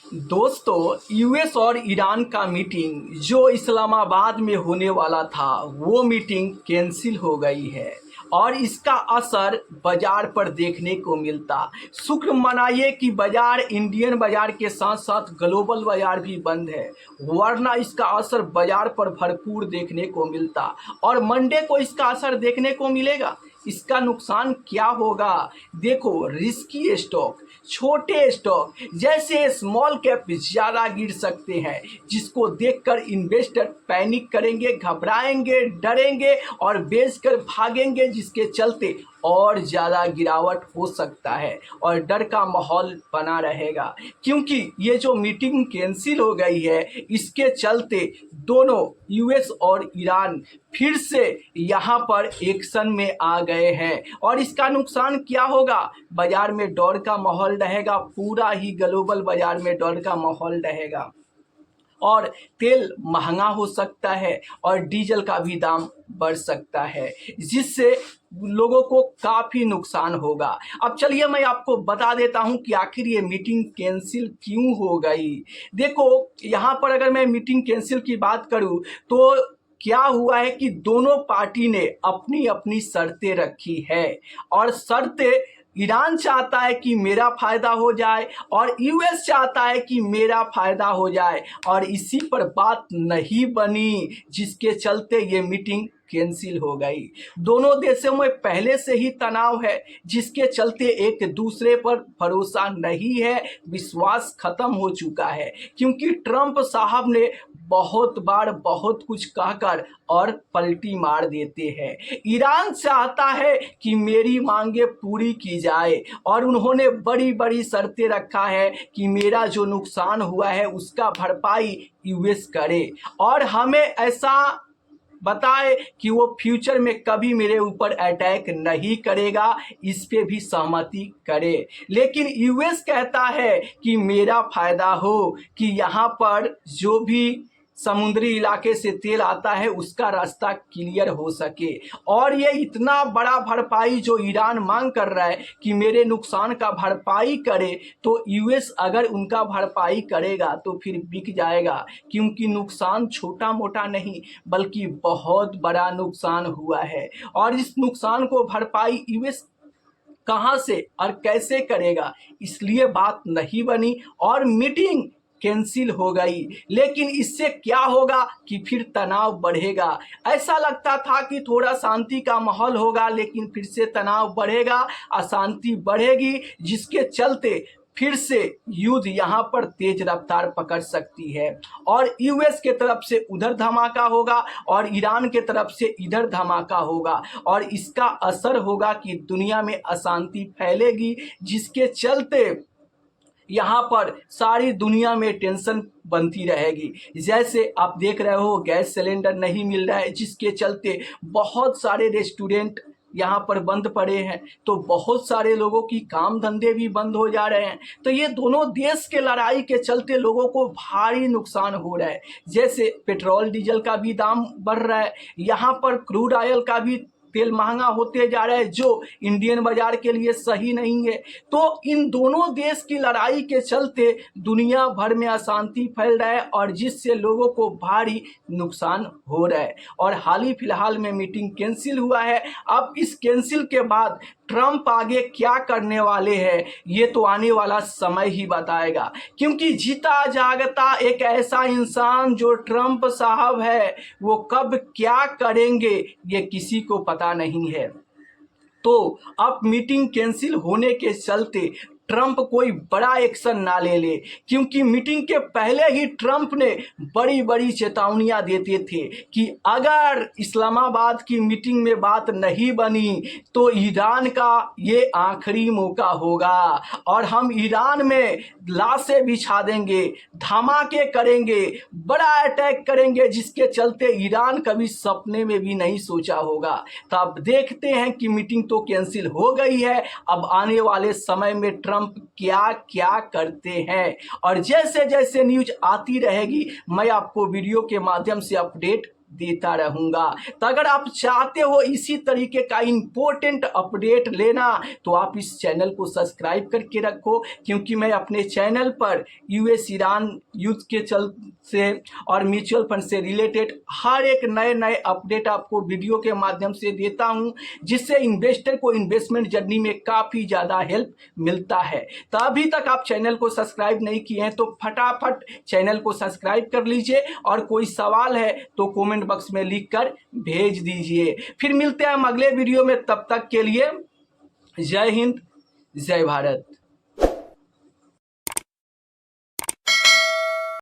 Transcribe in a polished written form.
दोस्तों, यूएस और ईरान का मीटिंग जो इस्लामाबाद में होने वाला था वो मीटिंग कैंसिल हो गई है और इसका असर बाजार पर देखने को मिलता। शुक्र मनाइए कि बाजार इंडियन बाजार के साथ साथ ग्लोबल बाजार भी बंद है, वरना इसका असर बाजार पर भरपूर देखने को मिलता और मंडे को इसका असर देखने को मिलेगा। इसका नुकसान क्या होगा? देखो, रिस्की स्टॉक, छोटे स्टॉक जैसे स्मॉल कैप ज़्यादा गिर सकते हैं, जिसको देखकर इन्वेस्टर पैनिक करेंगे, घबराएंगे, डरेंगे और बेचकर भागेंगे, जिसके चलते और ज़्यादा गिरावट हो सकता है और डर का माहौल बना रहेगा। क्योंकि ये जो मीटिंग कैंसिल हो गई है, इसके चलते दोनों यूएस और ईरान फिर से यहाँ पर एक्शन में आ गए हैं और इसका नुकसान क्या होगा? बाजार में डर का माहौल रहेगा, पूरा ही ग्लोबल बाजार में डर का माहौल रहेगा और तेल महंगा हो सकता है और डीजल का भी दाम बढ़ सकता है, जिससे लोगों को काफ़ी नुकसान होगा। अब चलिए मैं आपको बता देता हूं कि आखिर ये मीटिंग कैंसिल क्यों हो गई। देखो, यहाँ पर अगर मैं मीटिंग कैंसिल की बात करूं तो क्या हुआ है कि दोनों पार्टी ने अपनी अपनी शर्तें रखी है और शर्तें ईरान चाहता है कि मेरा फ़ायदा हो जाए और यूएस चाहता है कि मेरा फ़ायदा हो जाए और इसी पर बात नहीं बनी, जिसके चलते ये मीटिंग कैंसिल हो गई। दोनों देशों में पहले से ही तनाव है, जिसके चलते एक दूसरे पर भरोसा नहीं है, विश्वास खत्म हो चुका है। क्योंकि ट्रंप साहब ने बहुत बार बहुत कुछ कहकर और पलटी मार देते हैं। ईरान चाहता है कि मेरी मांगे पूरी की जाए और उन्होंने बड़ी बड़ी शर्तें रखा है कि मेरा जो नुकसान हुआ है उसका भरपाई यूएस करे और हमें ऐसा बताए कि वो फ्यूचर में कभी मेरे ऊपर अटैक नहीं करेगा, इस पे भी सहमति करे। लेकिन यूएस कहता है कि मेरा फायदा हो कि यहाँ पर जो भी समुद्री इलाके से तेल आता है उसका रास्ता क्लियर हो सके। और ये इतना बड़ा भरपाई जो ईरान मांग कर रहा है कि मेरे नुकसान का भरपाई करे, तो यूएस अगर उनका भरपाई करेगा तो फिर बिक जाएगा। क्योंकि नुकसान छोटा मोटा नहीं बल्कि बहुत बड़ा नुकसान हुआ है और इस नुकसान को भरपाई यूएस कहाँ से और कैसे करेगा, इसलिए बात नहीं बनी और मीटिंग कैंसिल हो गई। लेकिन इससे क्या होगा कि फिर तनाव बढ़ेगा। ऐसा लगता था कि थोड़ा शांति का माहौल होगा, लेकिन फिर से तनाव बढ़ेगा, अशांति बढ़ेगी, जिसके चलते फिर से युद्ध यहाँ पर तेज रफ्तार पकड़ सकती है और यूएस के तरफ से उधर धमाका होगा और ईरान के तरफ से इधर धमाका होगा और इसका असर होगा कि दुनिया में अशांति फैलेगी, जिसके चलते यहाँ पर सारी दुनिया में टेंशन बनती रहेगी। जैसे आप देख रहे हो, गैस सिलेंडर नहीं मिल रहा है, जिसके चलते बहुत सारे रेस्टोरेंट यहाँ पर बंद पड़े हैं, तो बहुत सारे लोगों की काम धंधे भी बंद हो जा रहे हैं। तो ये दोनों देश के लड़ाई के चलते लोगों को भारी नुकसान हो रहा है। जैसे पेट्रोल डीजल का भी दाम बढ़ रहा है, यहाँ पर क्रूड ऑयल का भी तेल महंगा होते जा रहा है, जो इंडियन बाजार के लिए सही नहीं है। तो इन दोनों देश की लड़ाई के चलते दुनिया भर में अशांति फैल रहा है और जिससे लोगों को भारी नुकसान हो रहा है। और हाल ही फिलहाल में मीटिंग कैंसिल हुआ है। अब इस कैंसिल के बाद ट्रंप आगे क्या करने वाले हैं, ये तो आने वाला समय ही बताएगा। क्योंकि जीता जागता एक ऐसा इंसान जो ट्रंप साहब है, वो कब क्या करेंगे ये किसी को पता नहीं है। तो अब मीटिंग कैंसिल होने के चलते ट्रंप कोई बड़ा एक्शन ना ले ले, क्योंकि मीटिंग के पहले ही ट्रंप ने बड़ी बड़ी चेतावनियां देते थे कि अगर इस्लामाबाद की मीटिंग में बात नहीं बनी तो ईरान का ये आखिरी मौका होगा और हम ईरान में लाशें बिछा देंगे, धमाके करेंगे, बड़ा अटैक करेंगे, जिसके चलते ईरान कभी सपने में भी नहीं सोचा होगा। तो अब देखते हैं कि मीटिंग तो कैंसिल हो गई है, अब आने वाले समय में ट्रंप क्या क्या करते हैं और जैसे जैसे न्यूज आती रहेगी मैं आपको वीडियो के माध्यम से अपडेट देता रहूँगा। तो अगर आप चाहते हो इसी तरीके का इम्पोर्टेंट अपडेट लेना तो आप इस चैनल को सब्सक्राइब करके रखो, क्योंकि मैं अपने चैनल पर यूएस ईरान युद्ध के चल से और म्यूचुअल फंड से रिलेटेड हर एक नए नए अपडेट आपको वीडियो के माध्यम से देता हूं, जिससे इन्वेस्टर को इन्वेस्टमेंट जर्नी में काफ़ी ज़्यादा हेल्प मिलता है। तो अभी तक आप चैनल को सब्सक्राइब नहीं किए हैं तो फटाफट चैनल को सब्सक्राइब कर लीजिए, और कोई सवाल है तो कमेंट बॉक्स में लिख कर भेज दीजिए। फिर मिलते हैं हम अगले वीडियो में, तब तक के लिए जय हिंद, जय भारत।